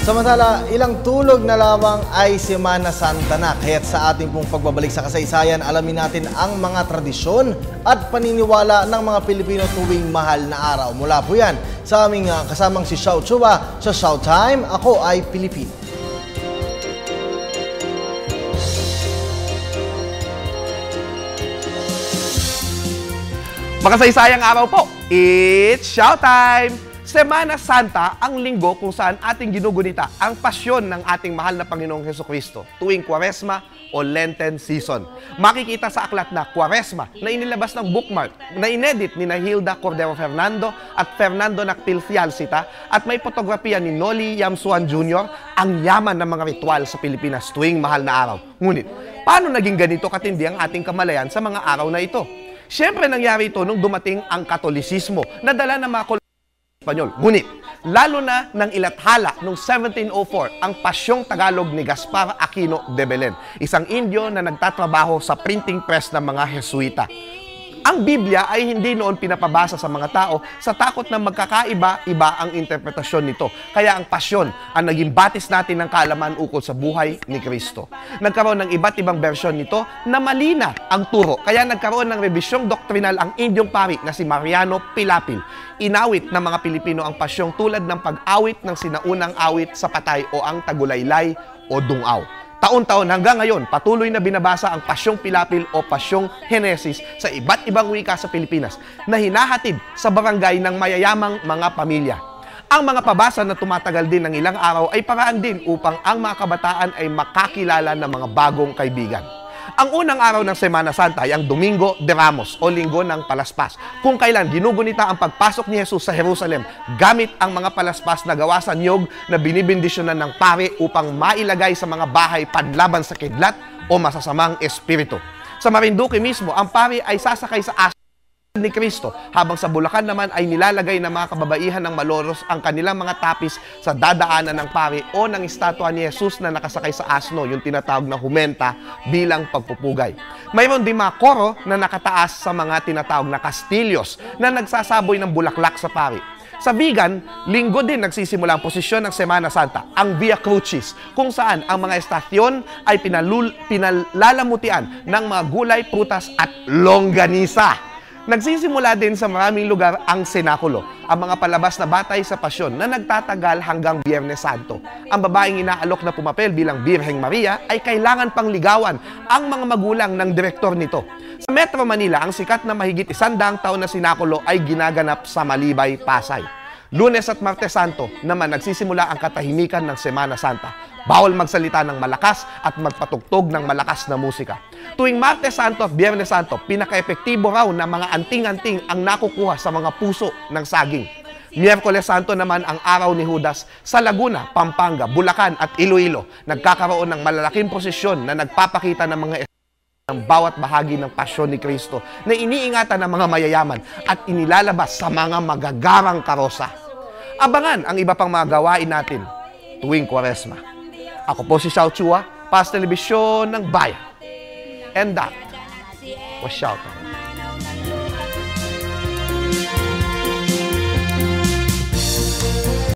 Samantala, ilang tulog na lamang ay Semana Santa na. Kaya't sa ating pong pagbabalik sa kasaysayan, alamin natin ang mga tradisyon at paniniwala ng mga Pilipino tuwing mahal na araw. Mula po yan sa aming kasamang si Xiao Chua sa Showtime. Ako ay Pilipino. Makasaysayang araw po, it's Showtime! Semana Santa ang linggo kung saan ating ginugunita ang pasyon ng ating mahal na Panginoong Hesukristo tuwing Kwaresma o Lenten season. Makikita sa aklat na Kwaresma na inilabas ng bookmark na inedit ni Hilda Cordero Fernando at Fernando Nacpilcialcita at may fotografiya ni Noli Yamsuan Jr. ang yaman ng mga ritual sa Pilipinas tuwing mahal na araw. Ngunit, paano naging ganito katindi ang ating kamalayan sa mga araw na ito? Siyempre nangyari ito nung dumating ang Katolisismo na dala ng mga Espanyol. Ngunit, lalo na nang ilathala noong 1704 ang Pasyong Tagalog ni Gaspar Aquino de Belen, isang Indio na nagtatrabaho sa printing press ng mga Jesuita. Ang Biblia ay hindi noon pinapabasa sa mga tao sa takot na magkakaiba-iba ang interpretasyon nito. Kaya ang pasyon ang naging batis natin ng kaalaman ukol sa buhay ni Kristo. Nagkaroon ng iba't ibang bersyon nito na malina ang turo. Kaya nagkaroon ng rebisyong doktrinal ang Indiong pari na si Mariano Pilapil. Inawit ng mga Pilipino ang pasyong tulad ng pag-awit ng sinaunang awit sa patay o ang tagulaylay o dungaw. Taon-taon hanggang ngayon, patuloy na binabasa ang Pasyong Pilapil o Pasyong Henesis sa iba't ibang wika sa Pilipinas na hinahatid sa barangay ng mayayamang mga pamilya. Ang mga pabasa na tumatagal din ng ilang araw ay paraan din upang ang mga kabataan ay makakilala ng mga bagong kaibigan. Ang unang araw ng Semana Santa ay ang Domingo de Ramos o Linggo ng Palaspas, kung kailan ginugunita ang pagpasok ni Jesus sa Jerusalem gamit ang mga palaspas na gawa sa niyog na binibindisyonan ng pare upang mailagay sa mga bahay panlaban sa kidlat o masasamang espiritu. Sa Marinduque mismo, ang pare ay sasakay sa asno ni Kristo, habang sa Bulacan naman ay nilalagay ng mga kababaihan ng Malolos ang kanilang mga tapis sa dadaanan ng pare o ng estatwa ni Jesus na nakasakay sa asno, yung tinatawag na humenta, bilang pagpupugay. Mayroon din mga koro na nakataas sa mga tinatawag na kastilyos na nagsasaboy ng bulaklak sa pare. Sa Vigan, linggo din nagsisimula ang posisyon ng Semana Santa, ang Via Crucis, kung saan ang mga estasyon ay pinalalamutian ng mga gulay, prutas at longganisa. Nagsisimula din sa maraming lugar ang senakulo, ang mga palabas na batay sa pasyon na nagtatagal hanggang Biyernes Santo. Ang babaeng inaalok na pumapel bilang Birheng Maria ay kailangan pang ligawan ang mga magulang ng direktor nito. Sa Metro Manila, ang sikat na mahigit 100 taon na senakulo ay ginaganap sa Malibay, Pasay. Lunes at Martes Santo naman nagsisimula ang katahimikan ng Semana Santa. Bawal magsalita ng malakas at magpatugtog ng malakas na musika. Tuwing Martes Santo at Biyernes Santo, pinaka-epektibo raw na mga anting-anting ang nakukuha sa mga puso ng saging. Miyerkules Santo naman ang araw ni Judas sa Laguna, Pampanga, Bulacan at Iloilo. Nagkakaroon ng malalaking prosesyon na nagpapakita ng mga ng bawat bahagi ng pasyon ni Kristo na iniingatan ng mga mayayaman at inilalabas sa mga magagarang karosa. Abangan ang iba pang mga gawain natin tuwing Kwaresma. Ako po si Xiao Chua, para sa telebisyon ng Bayan. And that was Showtime.